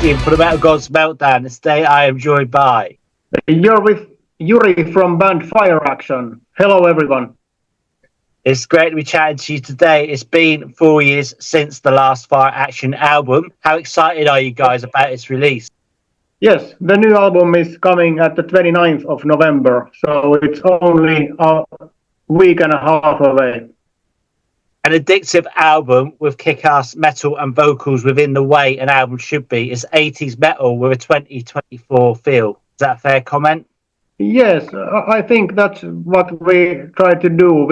hosting for the Metal Gods Meltdown. Today I am joined by... You're with Yuri from band Fire Action. Hello, everyone. It's great to be chatting to you today. It's been 4 years since the last Fire Action album. How excited are you guys about its release? Yes, the new album is coming at the 29th of November, so it's only a week and a half away. An addictive album with kick-ass metal and vocals within the way an album should be. It's 80s metal with a 2024 feel. Is that a fair comment? Yes, I think that's what we try to do.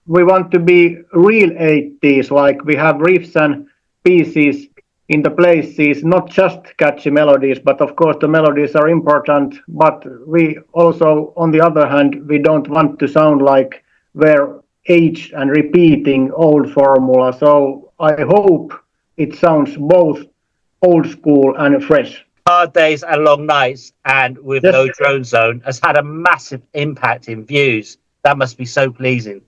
We want to be real 80s, like we have riffs and pieces in the places, not just catchy melodies, but of course the melodies are important, but we also, on the other hand, we don't want to sound like we're aged and repeating old formula. So I hope it sounds both old school and fresh. Hard Days and Long Nights and with Yes. No Drone Zone has had a massive impact in views. That must be so pleasing.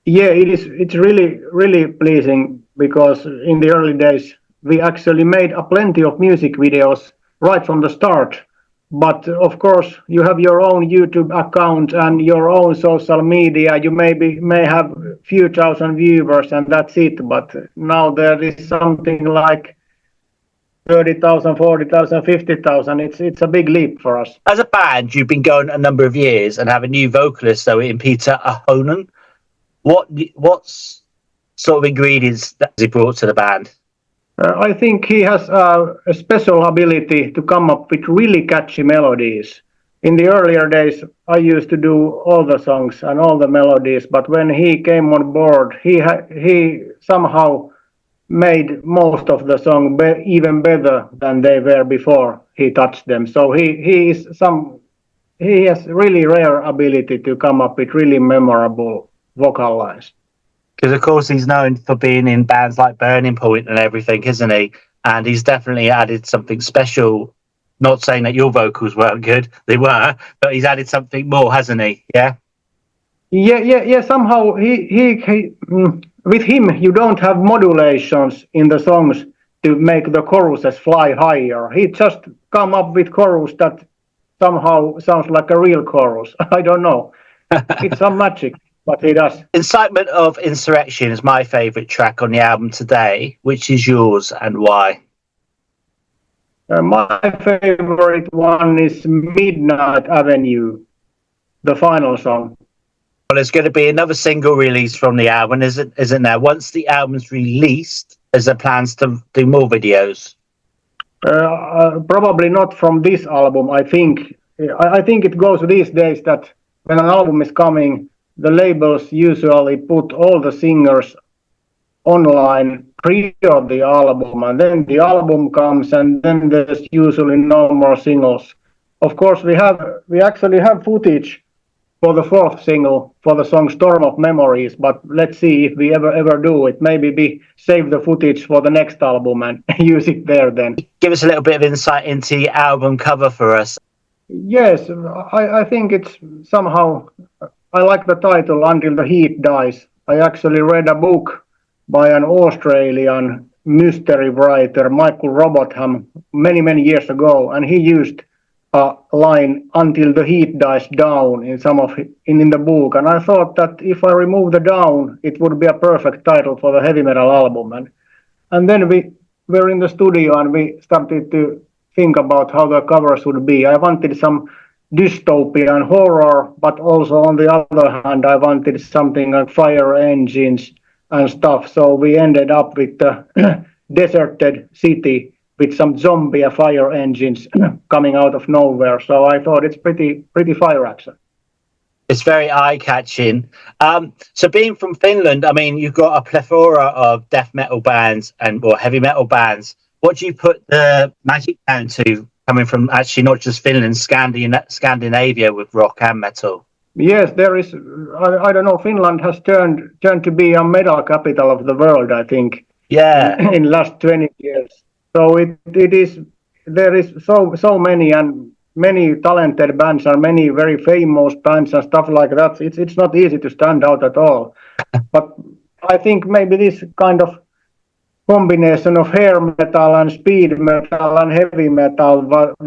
Yeah, it is. It's really pleasing because in the early days we actually made a plenty of music videos right from the start. But of course, you have your own YouTube account and your own social media. You may have a few thousand viewers and that's it. But now there is something like 30,000, 40,000, 50,000. It's a big leap for us. As a band, you've been going a number of years and have a new vocalist, though, in Peter Ahonen. What's sort of ingredients that he brought to the band? I think he has a special ability to come up with really catchy melodies. In the earlier days, I used to do all the songs and all the melodies, but when he came on board, he somehow made most of the song even better than they were before he touched them. So he has really rare ability to come up with really memorable vocal lines. Because, of course, he's known for being in bands like Burning Point and everything, isn't he? And he's definitely added something special. Not saying that your vocals weren't good, they were, but he's added something more, hasn't he? Yeah? Yeah. Somehow, he with him, you don't have modulations in the songs to make the choruses fly higher. He just come up with chorus that somehow sounds like a real chorus. I don't know. It's some magic. What he does. Incitement of Insurrection is my favourite track on the album today. Which is yours and why? My favourite one is Midnight Avenue, the final song. Well, there's going to be another single release from the album, isn't there? Once the album's released, is there plans to do more videos? Probably not from this album. I think it goes these days that when an album is coming, the labels usually put all the singers online, pre-order the album, and then the album comes, and then there's usually no more singles. Of course, we actually have footage for the fourth single for the song Storm of Memories, but let's see if we ever do it. Maybe we save the footage for the next album and use it there then. Give us a little bit of insight into the album cover for us. Yes, I think it's somehow... I like the title, Until the Heat Dies. I actually read a book by an Australian mystery writer, Michael Robotham, many years ago, and he used a line, Until the Heat Dies Down, in the book. And I thought that if I remove the down, it would be a perfect title for the heavy metal album. And then we were in the studio and we started to think about how the cover should be. I wanted some dystopian horror, but also on the other hand, I wanted something like fire engines and stuff. So we ended up with the deserted city with some zombie fire engines coming out of nowhere. So I thought it's pretty Fire Action. It's very eye-catching. So being from Finland, I mean, you've got a plethora of death metal bands and heavy metal bands. What do you put the magic down to? Coming from actually not just Finland, Scandinavia with rock and metal. Yes, there is. I don't know. Finland has turned to be a metal capital of the world, I think. Yeah. In last 20 years. So it is. There is so many talented bands and many very famous bands and stuff like that. It's not easy to stand out at all. But I think maybe this kind of combination of hair metal and speed metal and heavy metal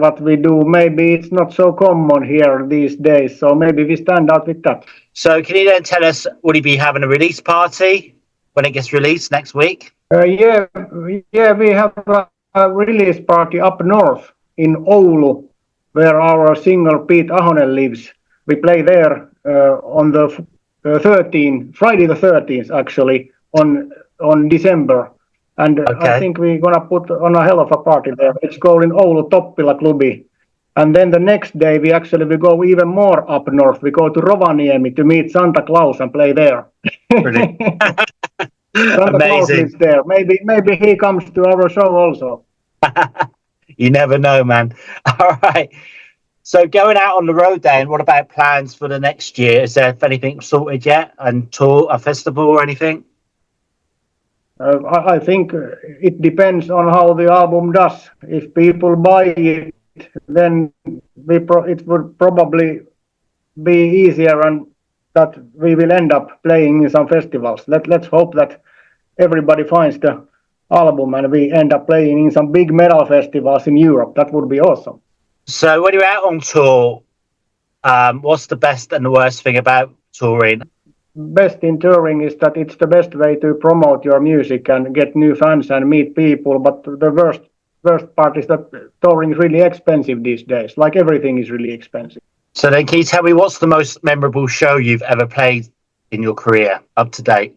what we do. Maybe it's not so common here these days, so maybe we stand out with that. So can you then tell us, will you be having a release party when it gets released next week? Yeah, we have a release party up north in Oulu, where our singer Pete Ahonen lives. We play there on the Friday the 13th, actually, on December. And Okay. I think we're going to put on a hell of a party there. It's called in Oulu Toppila Klubi. And then the next day, we go even more up north. We go to Rovaniemi to meet Santa Claus and play there. Brilliant. Santa Claus lives there. Maybe he comes to our show also. You never know, man. All right. So going out on the road then, what about plans for the next year? Is there anything sorted yet? And tour, a festival or anything? I think it depends on how the album does. If people buy it, then it would probably be easier and that we will end up playing in some festivals. Let's hope that everybody finds the album and we end up playing in some big metal festivals in Europe. That would be awesome. So when you're out on tour, what's the best and the worst thing about touring? Best in touring is that it's the best way to promote your music and get new fans and meet people. But the worst part is that touring is really expensive these days. Like everything is really expensive. So then can you tell me what's the most memorable show you've ever played in your career up to date?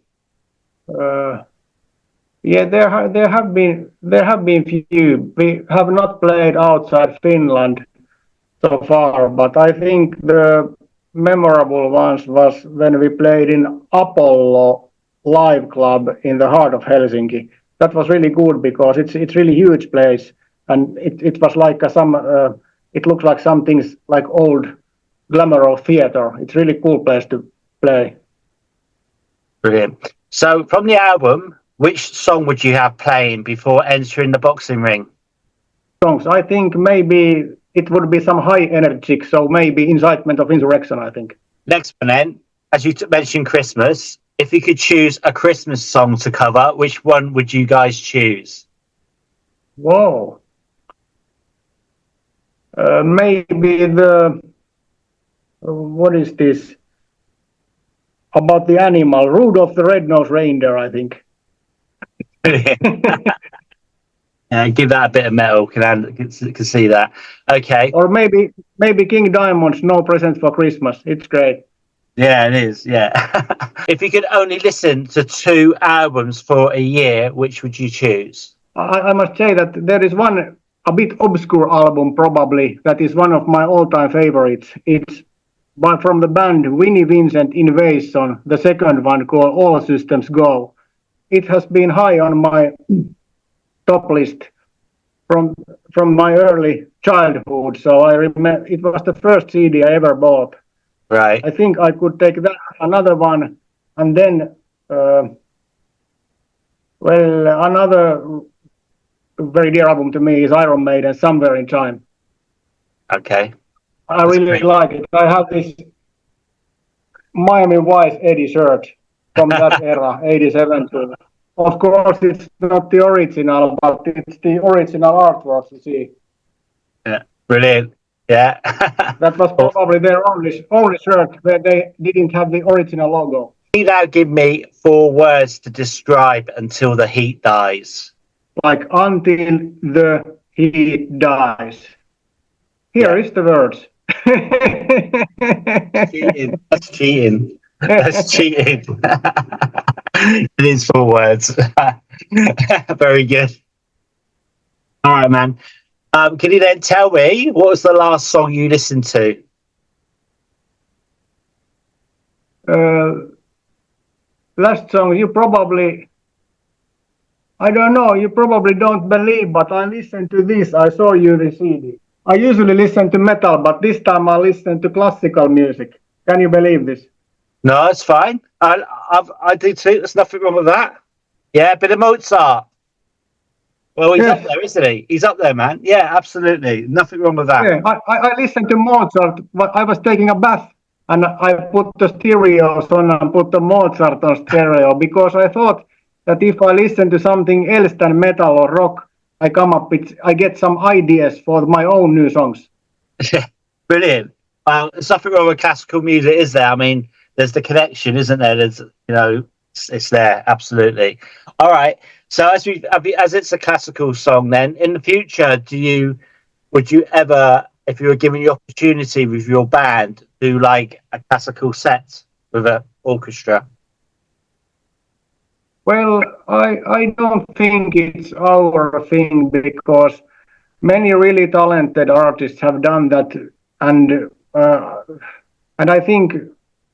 Yeah, there have been few. We have not played outside Finland so far, but I think the memorable ones was when we played in Apollo Live Club in the heart of Helsinki. That was really good because it's really huge place and it was like it looks like some things like old glamorous theater. It's really cool place to play. Brilliant. So from the album, which song would you have playing before entering the boxing ring? Songs, I think maybe it would be some high energy, so maybe Incitement of Insurrection, I think. Next one then, as you mentioned Christmas, if you could choose a Christmas song to cover, which one would you guys choose? Whoa. Maybe what is this? About the animal, Rudolph the Red-Nosed Reindeer, I think. Give that a bit of metal. Can see that. Okay. Or maybe King Diamond's No Present for Christmas. It's great. Yeah, it is. Yeah. If you could only listen to 2 albums for a year, which would you choose? I must say that there is one a bit obscure album probably that is one of my all-time favorites. It's from the band Winnie Vincent Invasion, the second one called All Systems Go. It has been high on my top list from my early childhood. So I remember it was the first CD I ever bought. Right. I think I could take that another one, and then another very dear album to me is Iron Maiden, Somewhere in Time. Okay. I really like it. I have this Miami Vice Eddie shirt from that era, 87 to. Of course, it's not the original, but it's the original artwork you see. Yeah, brilliant. Yeah. That was probably their only shirt where they didn't have the original logo. Can you now give me 4 words to describe Until the Heat Dies? Like Until the Heat Dies. Here is the words. Cheating. That's cheating. That's cheating. It is 4 words. Very good. All right, man. Can you then tell me what was the last song you listened to? Last song, you probably, I don't know, you probably don't believe, but I listened to this. I saw you the CD. I usually listen to metal, but this time I listen to classical music. Can you believe this? No, it's fine. I do too. There's nothing wrong with that. Yeah, a bit of Mozart. Well, he's up there, isn't he? He's up there, man. Yeah, absolutely. Nothing wrong with that. Yeah, I listened to Mozart, but I was taking a bath and I put the stereos on and put the Mozart on stereo because I thought that if I listen to something else than metal or rock, I get some ideas for my own new songs. Brilliant. There's nothing wrong with classical music, is there? I mean, there's the connection, isn't there? There's, it's there, absolutely. All right. So as it's a classical song, then in the future, would you ever, if you were given the opportunity with your band, do like a classical set with an orchestra? Well, I don't think it's our thing because many really talented artists have done that, and I think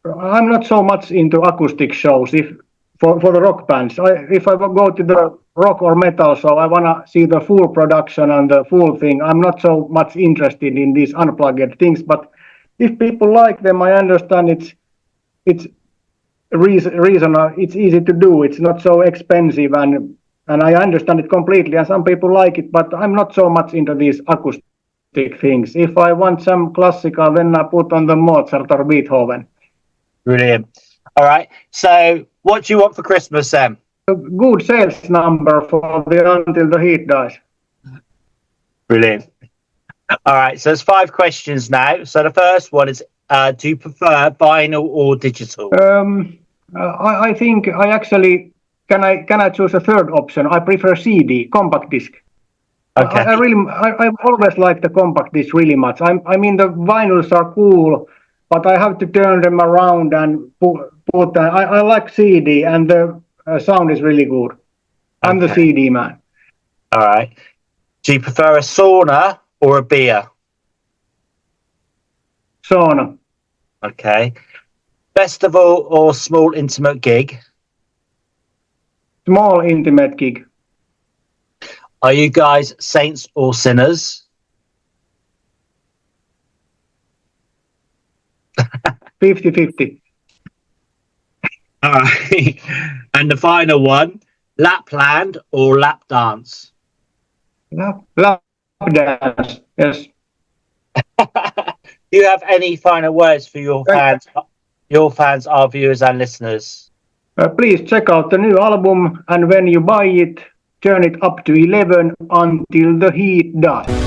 I'm not so much into acoustic shows. If for the rock bands, if I go to the rock or metal show, I wanna see the full production and the full thing. I'm not so much interested in these unplugged things. But if people like them, I understand it's reason. It's easy to do. It's not so expensive, and I understand it completely. And some people like it, but I'm not so much into these acoustic things. If I want some classical, then I put on the Mozart or Beethoven. Brilliant. All right. So, what do you want for Christmas, Sam? A good sales number for the Until the Heat Dies. Brilliant. All right. So, there's 5 questions now. So, the first one is, do you prefer vinyl or digital? I think I actually can I choose a third option? I prefer CD, compact disc. Okay. I always like the compact disc really much. I mean the vinyls are cool, but I have to turn them around and put. I like CD, and the sound is really good. I'm the CD man. All right. Do you prefer a sauna or a beer? Sauna. Okay. Festival or small intimate gig? Small intimate gig. Are you guys saints or sinners? 50-50. All right. And the final one, Lapland or lap dance? Lap dance. Yes. Do you have any final words for your fans, our viewers and listeners? Please check out the new album, and when you buy it, turn it up to 11 until the heat dies.